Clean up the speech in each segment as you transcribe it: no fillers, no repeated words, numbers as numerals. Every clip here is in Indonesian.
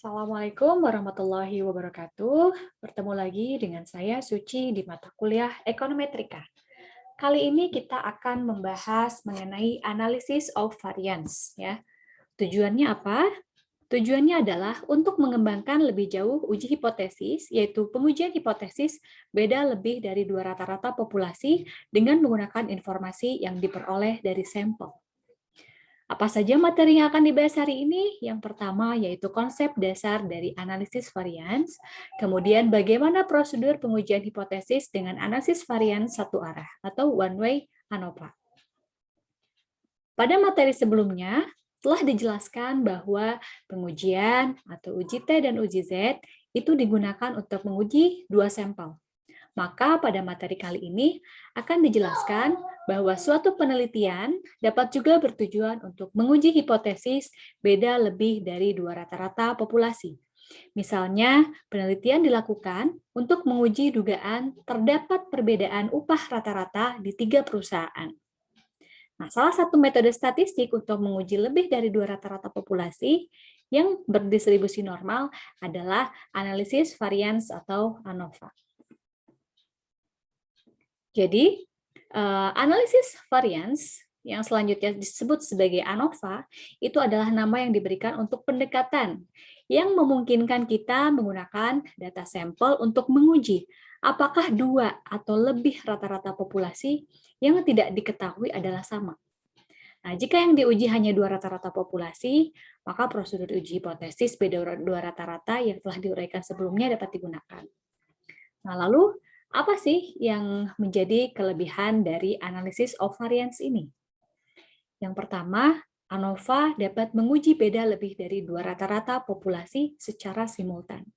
Assalamualaikum warahmatullahi wabarakatuh. Bertemu lagi dengan saya Suci di mata kuliah Ekonometrika. Kali ini kita akan membahas mengenai analysis of variance ya. Tujuannya apa? Tujuannya adalah untuk mengembangkan lebih jauh uji hipotesis, yaitu pengujian hipotesis beda lebih dari dua rata-rata populasi dengan menggunakan informasi yang diperoleh dari sampel. Apa saja materi yang akan dibahas hari ini? Yang pertama yaitu konsep dasar dari analisis varians, kemudian bagaimana prosedur pengujian hipotesis dengan analisis varians satu arah atau one way ANOVA. Pada materi sebelumnya, telah dijelaskan bahwa pengujian atau uji T dan uji Z itu digunakan untuk menguji dua sampel. Maka pada materi kali ini akan dijelaskan bahwa suatu penelitian dapat juga bertujuan untuk menguji hipotesis beda lebih dari dua rata-rata populasi. Misalnya, penelitian dilakukan untuk menguji dugaan terdapat perbedaan upah rata-rata di 3 perusahaan. Nah, salah satu metode statistik untuk menguji lebih dari dua rata-rata populasi yang berdistribusi normal adalah analisis varians atau ANOVA. Jadi, analisis varians yang selanjutnya disebut sebagai ANOVA itu adalah nama yang diberikan untuk pendekatan yang memungkinkan kita menggunakan data sampel untuk menguji apakah dua atau lebih rata-rata populasi yang tidak diketahui adalah sama. Nah, jika yang diuji hanya dua rata-rata populasi, maka prosedur uji hipotesis beda dua rata-rata yang telah diuraikan sebelumnya dapat digunakan. Nah, lalu apa sih yang menjadi kelebihan dari analisis of variance ini? Yang pertama, ANOVA dapat menguji beda lebih dari dua rata-rata populasi secara simultan.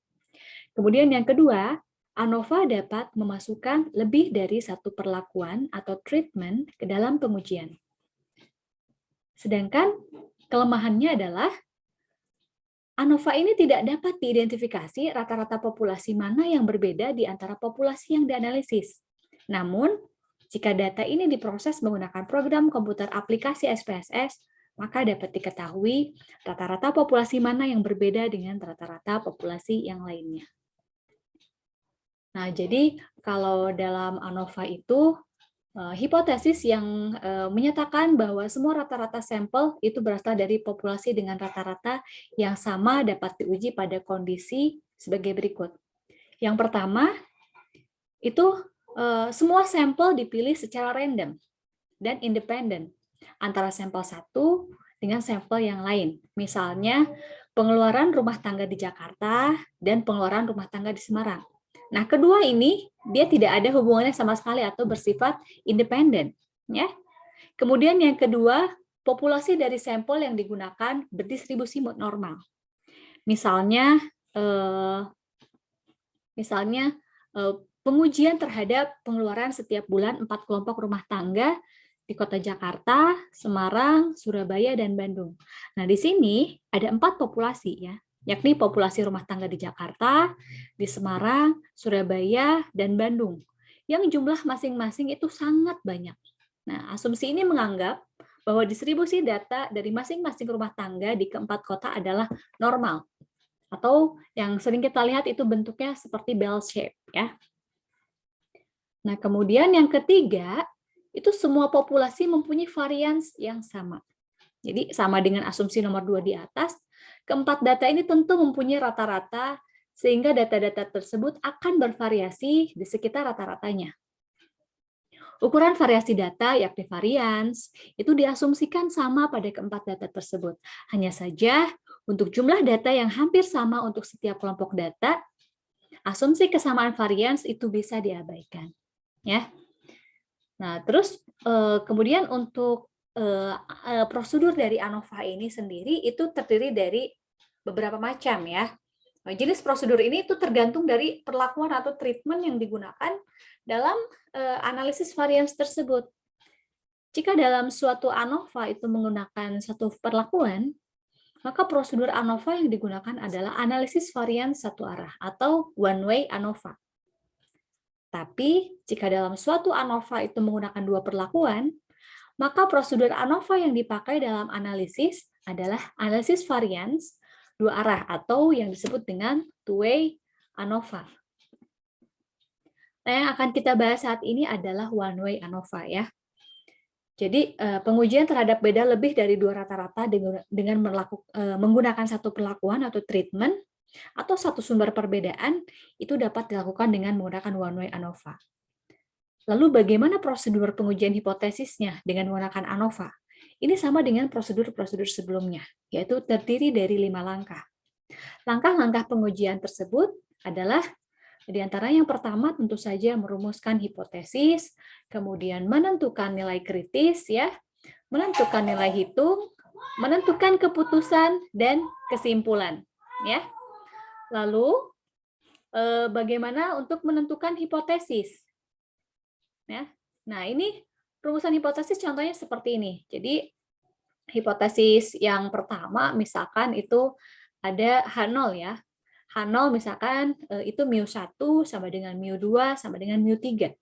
Kemudian yang kedua, ANOVA dapat memasukkan lebih dari satu perlakuan atau treatment ke dalam pengujian. Sedangkan kelemahannya adalah ANOVA ini tidak dapat diidentifikasi rata-rata populasi mana yang berbeda di antara populasi yang dianalisis. Namun, jika data ini diproses menggunakan program komputer aplikasi SPSS, maka dapat diketahui rata-rata populasi mana yang berbeda dengan rata-rata populasi yang lainnya. Nah, jadi kalau dalam ANOVA itu, hipotesis yang menyatakan bahwa semua rata-rata sampel itu berasal dari populasi dengan rata-rata yang sama dapat diuji pada kondisi sebagai berikut. Yang pertama, itu semua sampel dipilih secara random dan independen antara sampel satu dengan sampel yang lain. Misalnya, pengeluaran rumah tangga di Jakarta dan pengeluaran rumah tangga di Semarang. Nah, kedua ini dia tidak ada hubungannya sama sekali atau bersifat independen, ya. Kemudian yang kedua, populasi dari sampel yang digunakan berdistribusi normal. Misalnya pengujian terhadap pengeluaran setiap bulan 4 kelompok rumah tangga di Kota Jakarta, Semarang, Surabaya, dan Bandung. Nah, di sini ada 4 populasi ya, yakni populasi rumah tangga di Jakarta, di Semarang, Surabaya, dan Bandung, yang jumlah masing-masing itu sangat banyak. Nah, asumsi ini menganggap bahwa distribusi data dari masing-masing rumah tangga di keempat kota adalah normal, atau yang sering kita lihat itu bentuknya seperti bell shape ya. Nah, kemudian yang ketiga, itu semua populasi mempunyai varians yang sama. Jadi sama dengan asumsi nomor 2 di atas, keempat data ini tentu mempunyai rata-rata, sehingga data-data tersebut akan bervariasi di sekitar rata-ratanya. Ukuran variasi data, yakni varians, itu diasumsikan sama pada keempat data tersebut. Hanya saja, untuk jumlah data yang hampir sama untuk setiap kelompok data, asumsi kesamaan varians itu bisa diabaikan. Ya. Nah, terus kemudian untuk prosedur dari ANOVA ini sendiri itu terdiri dari beberapa macam ya. Jenis prosedur ini itu tergantung dari perlakuan atau treatment yang digunakan dalam analisis varians tersebut. Jika dalam suatu ANOVA itu menggunakan satu perlakuan, maka prosedur ANOVA yang digunakan adalah analisis varians satu arah atau one way ANOVA. Tapi, jika dalam suatu ANOVA itu menggunakan dua perlakuan, maka prosedur ANOVA yang dipakai dalam analisis adalah analisis varians dua arah atau yang disebut dengan two-way ANOVA. Nah, yang akan kita bahas saat ini adalah one-way ANOVA ya. Jadi pengujian terhadap beda lebih dari dua rata-rata dengan menggunakan satu perlakuan atau treatment atau satu sumber perbedaan itu dapat dilakukan dengan menggunakan one-way ANOVA. Lalu bagaimana prosedur pengujian hipotesisnya dengan menggunakan ANOVA? Ini sama dengan prosedur-prosedur sebelumnya, yaitu terdiri dari 5 langkah. Langkah-langkah pengujian tersebut adalah di antara yang pertama tentu saja merumuskan hipotesis, kemudian menentukan nilai kritis ya, menentukan nilai hitung, menentukan keputusan dan kesimpulan ya. Lalu bagaimana untuk menentukan hipotesis? Ya. Nah, ini rumusan hipotesis contohnya seperti ini. Jadi, hipotesis yang pertama misalkan itu ada H0 ya. H0 misalkan itu mu1 sama dengan mu2 sama dengan mu3.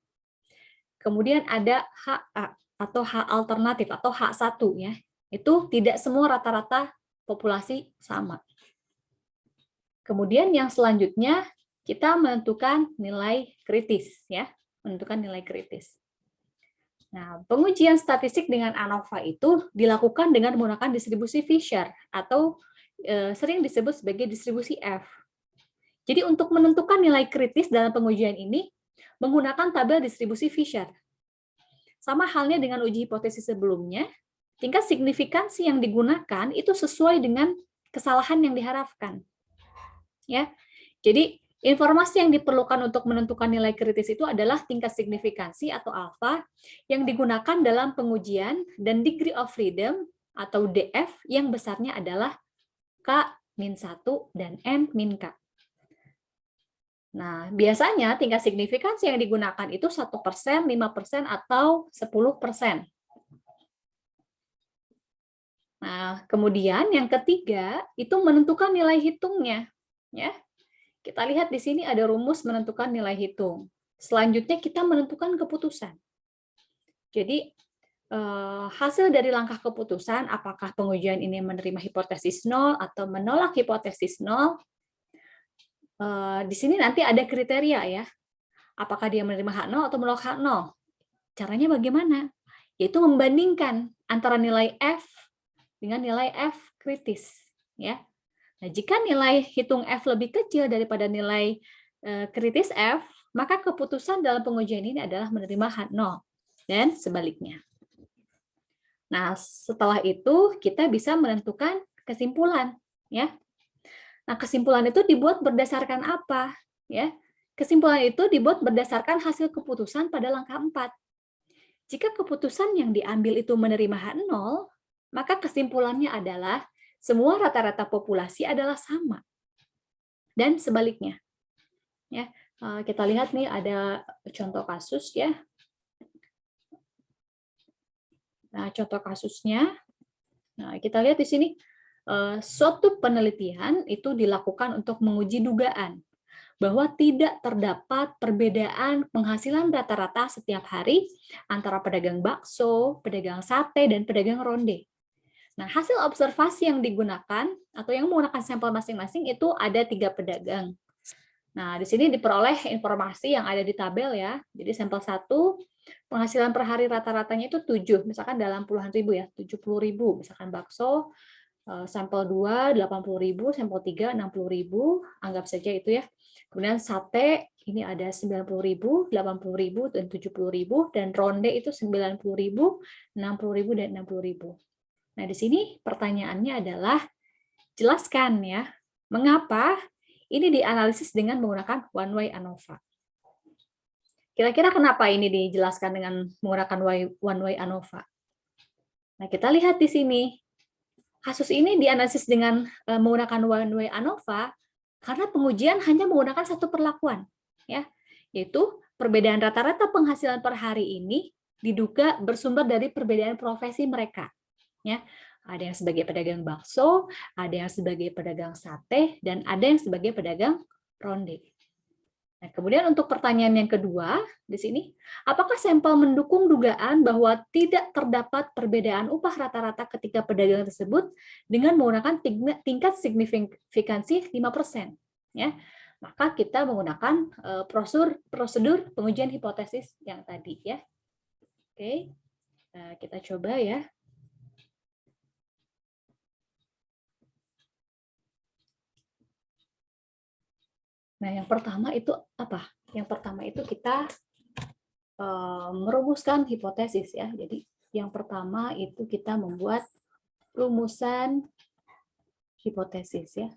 Kemudian ada HA atau H alternatif atau H1 ya. Itu tidak semua rata-rata populasi sama. Kemudian yang selanjutnya kita menentukan nilai kritis ya. Menentukan nilai kritis. Nah, pengujian statistik dengan ANOVA itu dilakukan dengan menggunakan distribusi Fisher atau sering disebut sebagai distribusi F. Jadi untuk menentukan nilai kritis dalam pengujian ini menggunakan tabel distribusi Fisher. Sama halnya dengan uji hipotesis sebelumnya, tingkat signifikansi yang digunakan itu sesuai dengan kesalahan yang diharapkan. Ya. Jadi informasi yang diperlukan untuk menentukan nilai kritis itu adalah tingkat signifikansi atau alfa yang digunakan dalam pengujian dan degree of freedom atau DF yang besarnya adalah K-1 dan N-K. Nah, biasanya tingkat signifikansi yang digunakan itu 1%, 5%, atau 10%. Nah, kemudian yang ketiga itu menentukan nilai hitungnya. Ya. Kita lihat di sini ada rumus menentukan nilai hitung. Selanjutnya kita menentukan keputusan. Jadi hasil dari langkah keputusan, apakah pengujian ini menerima hipotesis 0 atau menolak hipotesis 0, di sini nanti ada kriteria ya. Apakah dia menerima H0 atau menolak H0. Caranya bagaimana? Yaitu membandingkan antara nilai F dengan nilai F kritis. Ya. Nah, jika nilai hitung F lebih kecil daripada nilai kritis F, maka keputusan dalam pengujian ini adalah menerima H0 dan sebaliknya. Nah, setelah itu kita bisa menentukan kesimpulan, ya. Nah, kesimpulan itu dibuat berdasarkan apa? Ya, kesimpulan itu dibuat berdasarkan hasil keputusan pada langkah 4. Jika keputusan yang diambil itu menerima H0, maka kesimpulannya adalah semua rata-rata populasi adalah sama. Dan sebaliknya. Ya, kita lihat nih ada contoh kasus ya. Nah, contoh kasusnya. Nah, kita lihat di sini suatu penelitian itu dilakukan untuk menguji dugaan bahwa tidak terdapat perbedaan penghasilan rata-rata setiap hari antara pedagang bakso, pedagang sate, dan pedagang ronde. Nah, hasil observasi yang digunakan atau yang menggunakan sampel masing-masing itu ada 3 pedagang. Nah, di sini diperoleh informasi yang ada di tabel ya. Jadi sampel 1 penghasilan per hari rata-ratanya itu 7, misalkan dalam puluhan ribu ya, 70.000 misalkan bakso. Sampel 2 80.000, sampel 3 60.000, anggap saja itu ya. Kemudian sate ini ada 90.000, 80.000 dan 70.000, dan ronde itu 90.000, 60.000 dan 60.000. Nah, di sini pertanyaannya adalah, jelaskan ya, mengapa ini dianalisis dengan menggunakan one-way ANOVA. Kira-kira kenapa ini dijelaskan dengan menggunakan one-way ANOVA? Nah, kita lihat di sini. Kasus ini dianalisis dengan menggunakan one-way ANOVA karena pengujian hanya menggunakan satu perlakuan, ya, yaitu perbedaan rata-rata penghasilan per hari ini diduga bersumber dari perbedaan profesi mereka. Ya, ada yang sebagai pedagang bakso, ada yang sebagai pedagang sate, dan ada yang sebagai pedagang ronde. Nah, Nah, kemudian untuk pertanyaan yang kedua di sini, apakah sampel mendukung dugaan bahwa tidak terdapat perbedaan upah rata-rata ketika pedagang tersebut dengan menggunakan tingkat signifikansi 5%? Ya, maka kita menggunakan prosedur pengujian hipotesis yang tadi ya. Oke, nah, kita coba ya. Nah, yang pertama itu apa? Yang pertama itu kita merumuskan hipotesis ya. Jadi yang pertama itu kita membuat rumusan hipotesis ya.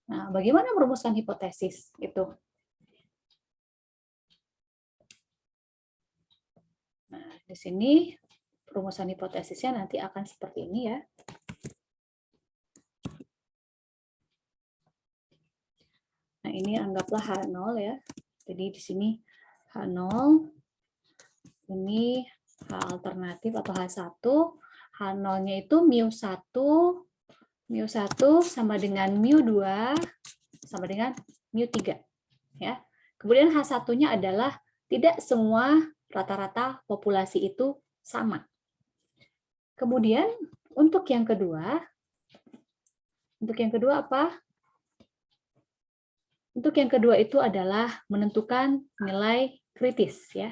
Nah, bagaimana merumuskan hipotesis itu? Nah, di sini rumusan hipotesisnya nanti akan seperti ini ya. Nah, ini anggaplah H0 ya. Jadi di sini H0 ini H alternatif atau H1. H0-nya itu μ1 sama dengan μ2 sama dengan μ3 ya. Kemudian H1-nya adalah tidak semua rata-rata populasi itu sama. Kemudian untuk yang kedua apa? Untuk yang kedua itu adalah menentukan nilai kritis ya.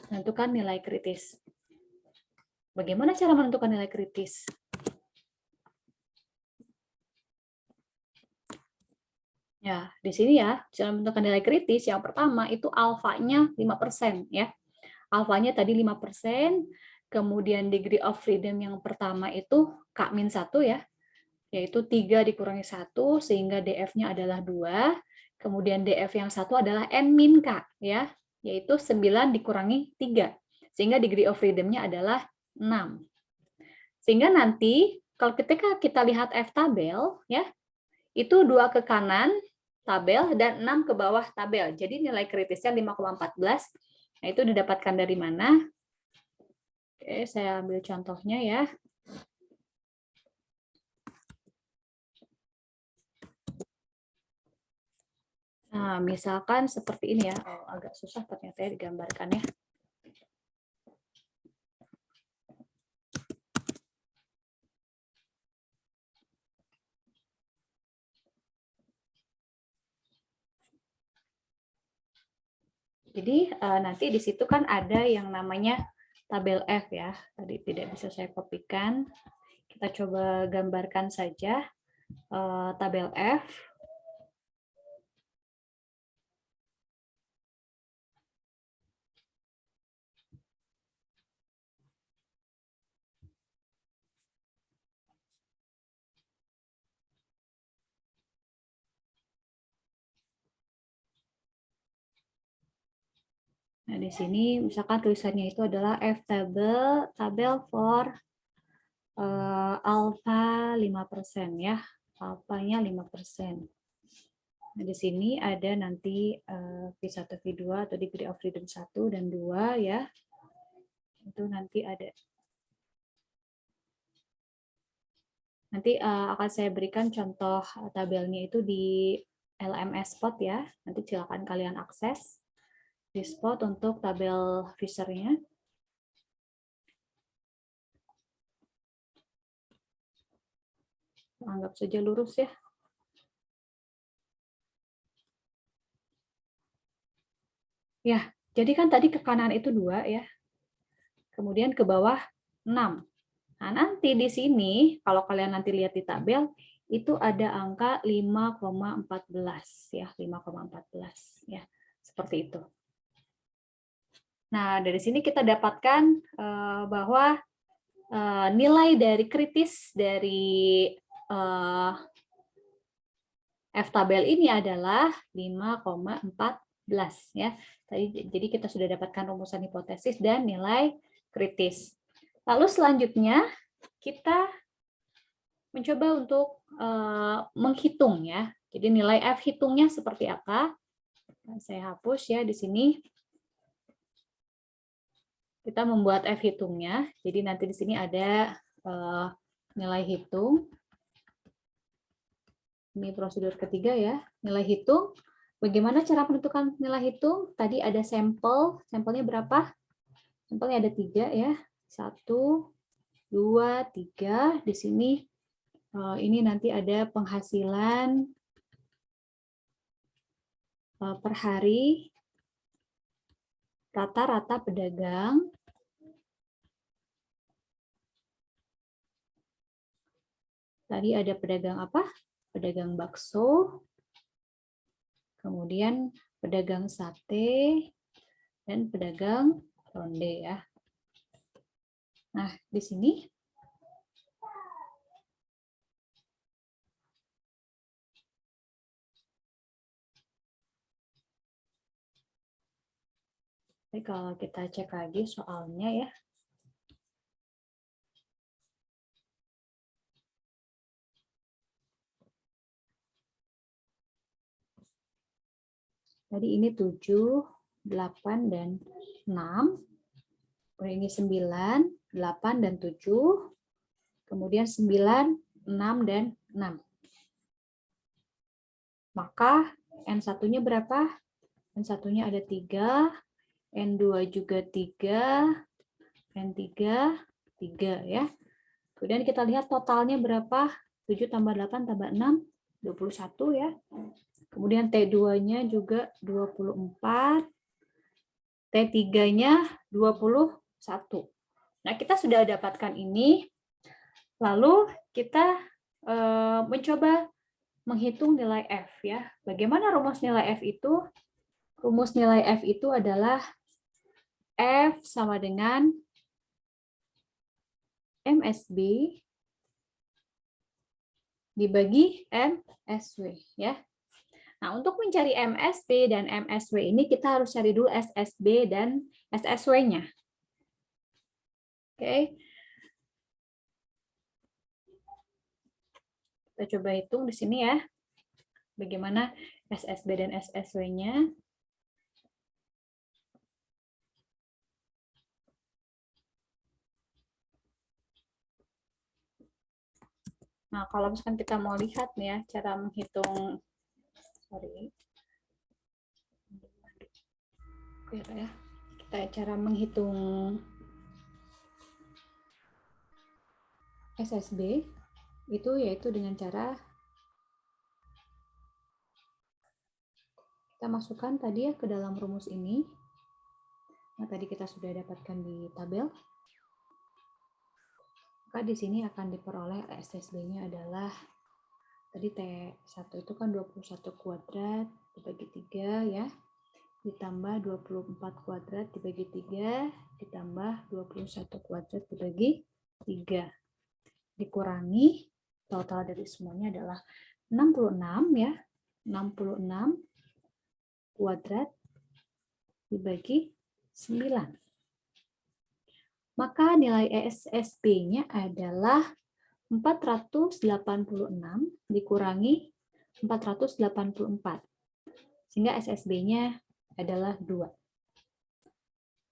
Menentukan nilai kritis. Bagaimana cara menentukan nilai kritis? Ya, di sini ya, cara menentukan nilai kritis yang pertama itu alfanya 5% ya. Alfanya tadi 5%, kemudian degree of freedom yang pertama itu K-1 ya, yaitu 3 dikurangi 1 sehingga DF-nya adalah 2. Kemudian DF yang satu adalah N-K ya, yaitu 9 dikurangi 3. Sehingga degree of freedom-nya adalah 6. Sehingga nanti kalau ketika kita lihat F tabel ya, itu 2 ke kanan tabel dan 6 ke bawah tabel. Jadi nilai kritisnya 5,14. Nah, itu didapatkan dari mana? Oke, saya ambil contohnya ya. Nah, misalkan seperti ini ya. Oh, agak susah ternyata ya digambarkan ya. Jadi nanti di situ kan ada yang namanya tabel F ya. Tadi tidak bisa saya kopikan. Kita coba gambarkan saja tabel F. Nah, di sini misalkan tulisannya itu adalah F tabel for alpha 5% ya. Alfanya 5%. Nah, di sini ada nanti V1, V2 atau degree of freedom 1 dan 2 ya. Itu nanti ada. Nanti akan saya berikan contoh tabelnya itu di LMS Spot ya. Nanti silakan kalian akses di Spot untuk tabel Fisher-nya. Anggap saja lurus ya. Ya, jadi kan tadi ke kanan itu 2 ya. Kemudian ke bawah 6. Nah, nanti di sini kalau kalian nanti lihat di tabel itu ada angka 5,14 ya, 5,14 ya. Seperti itu. Nah, dari sini kita dapatkan bahwa nilai dari kritis dari F tabel ini adalah 5,14 ya. Jadi kita sudah dapatkan rumusan hipotesis dan nilai kritis. Lalu selanjutnya kita mencoba untuk menghitung ya. Jadi nilai F hitungnya seperti apa? Saya hapus ya di sini. Kita membuat F hitungnya. Jadi nanti di sini ada nilai hitung. Ini prosedur ketiga ya, nilai hitung. Bagaimana cara menentukan nilai hitung? Tadi ada sampel, sampelnya berapa? Sampelnya ada 3 ya. 1, 2, 3. Di sini ini nanti ada penghasilan per hari, rata-rata pedagang, tadi ada pedagang apa? Pedagang bakso, kemudian pedagang sate, dan pedagang ronde ya. Nah, di sini kalau kita cek lagi soalnya ya. Tadi ini 7, 8, dan 6. Ini 9, 8, dan 7. Kemudian 9, 6, dan 6. Maka N1-nya berapa? N1-nya ada 3, N2 juga 3, N3, 3 ya. Kemudian kita lihat totalnya berapa? 7 tambah 8 tambah 6, 21 ya. Kemudian T2-nya juga 24, T3-nya 21. Nah, kita sudah dapatkan ini. Lalu kita mencoba menghitung nilai F ya. Bagaimana rumus nilai F itu? Rumus nilai F itu adalah F sama dengan MSB dibagi MSW ya. Nah, untuk mencari MSB dan MSW ini kita harus cari dulu SSB dan SSW-nya. Oke. Kita coba hitung di sini ya. Bagaimana SSB dan SSW-nya. Nah, kalau misalkan kita mau lihat nih ya, cara menghitung, kita cara menghitung SSB itu yaitu dengan cara kita masukkan tadi ya ke dalam rumus ini. Nah, tadi kita sudah dapatkan di tabel. Maka di sini akan diperoleh SSB-nya adalah tadi T1 itu kan 21 kuadrat dibagi 3 ya. Ditambah 24 kuadrat dibagi 3, ditambah 21 kuadrat dibagi 3. Dikurangi, total dari semuanya adalah 66 ya. 66 kuadrat dibagi 9. Maka nilai SSB-nya adalah 486 dikurangi 484. Sehingga SSB-nya adalah 2.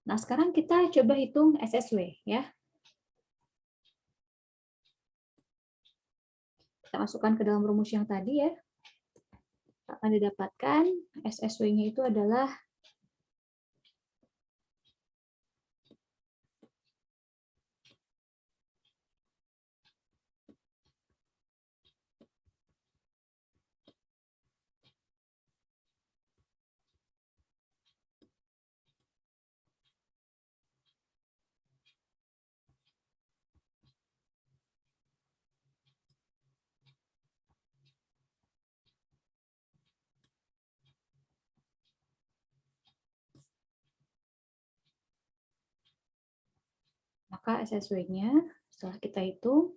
Nah, sekarang kita coba hitung SSW ya. Kita masukkan ke dalam rumus yang tadi ya. Akan didapatkan SSW-nya itu adalah maka SSW-nya setelah kita hitung,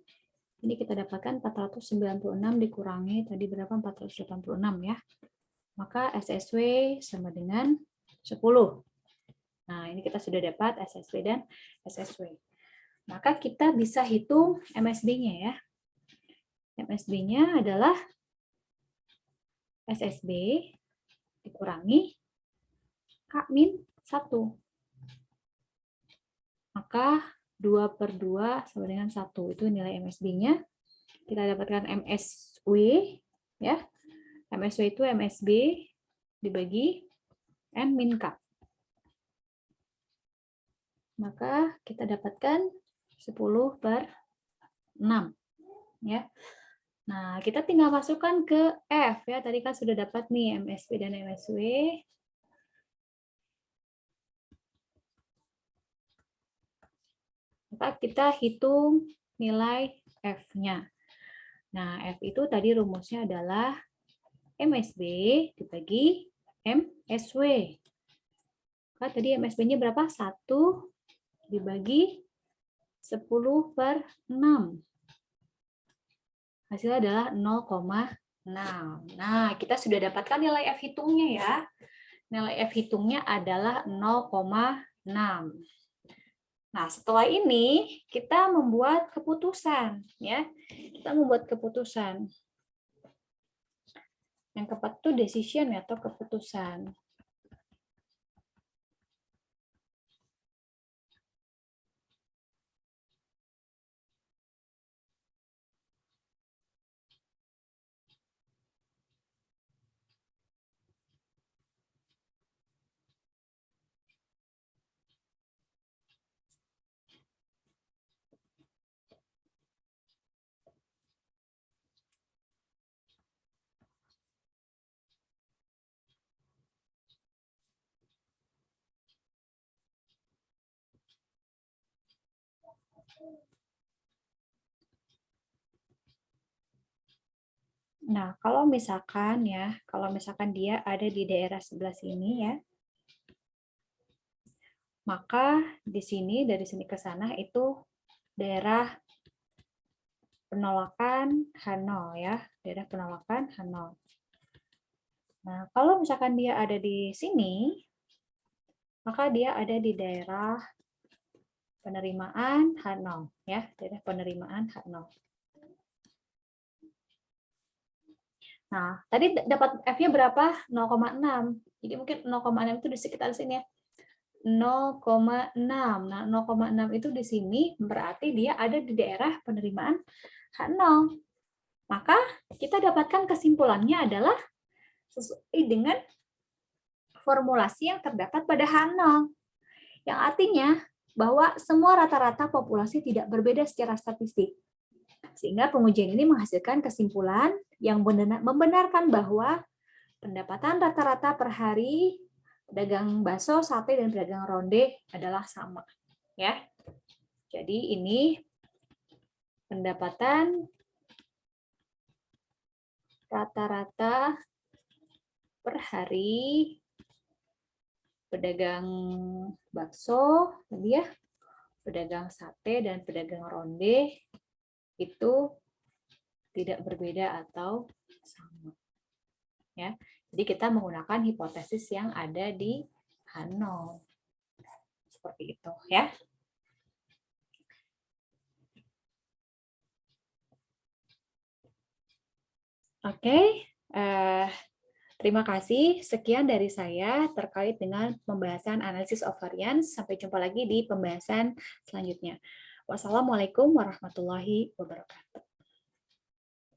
ini kita dapatkan 496 dikurangi tadi berapa? 486 ya. Maka SSW sama dengan 10. Nah, ini kita sudah dapat SSW dan SSW. Maka kita bisa hitung MSB-nya ya. MSB-nya adalah SSB dikurangi K-1. Maka 2/2 sama dengan 1. Itu nilai MSB-nya. Kita dapatkan MSW ya. MSW itu MSB dibagi N min K. Maka kita dapatkan 10/6. Ya. Nah, kita tinggal masukkan ke F ya. Tadi kan sudah dapat nih MSB dan MSW. Maka kita hitung nilai F-nya. Nah, F itu tadi rumusnya adalah MSB dibagi MSW. Maka tadi MSB-nya berapa? 1 dibagi 10/6. Hasilnya adalah 0,6. Nah, kita sudah dapatkan nilai F hitungnya ya. Nilai F hitungnya adalah 0,6. Nah, setelah ini kita membuat keputusan ya. Kita membuat keputusan. Yang keempat itu decision ya, atau keputusan. Nah, kalau misalkan dia ada di daerah sebelah sini ya, maka di sini dari sini ke sana itu daerah penolakan H0 ya, daerah penolakan H0. Nah, kalau misalkan dia ada di sini, maka dia ada di daerah penerimaan H0 ya, daerah penerimaan H0. Nah, tadi dapat F-nya berapa? 0,6. Jadi mungkin 0,6 itu di sekitar sini ya. 0,6. Nah, 0,6 itu di sini berarti dia ada di daerah penerimaan H0. Maka kita dapatkan kesimpulannya adalah sesuai dengan formulasi yang terdapat pada H0. Yang artinya bahwa semua rata-rata populasi tidak berbeda secara statistik. Sehingga pengujian ini menghasilkan kesimpulan yang membenarkan bahwa pendapatan rata-rata per hari pedagang bakso, sate, dan pedagang ronde adalah sama. Ya. Jadi ini pendapatan rata-rata per hari pedagang bakso, tadi ya, pedagang sate, dan pedagang ronde itu tidak berbeda atau sama. Ya. Jadi kita menggunakan hipotesis yang ada di H0. Seperti itu ya. Oke, terima kasih. Sekian dari saya terkait dengan pembahasan analisis of variance. Sampai jumpa lagi di pembahasan selanjutnya. Wassalamualaikum warahmatullahi wabarakatuh.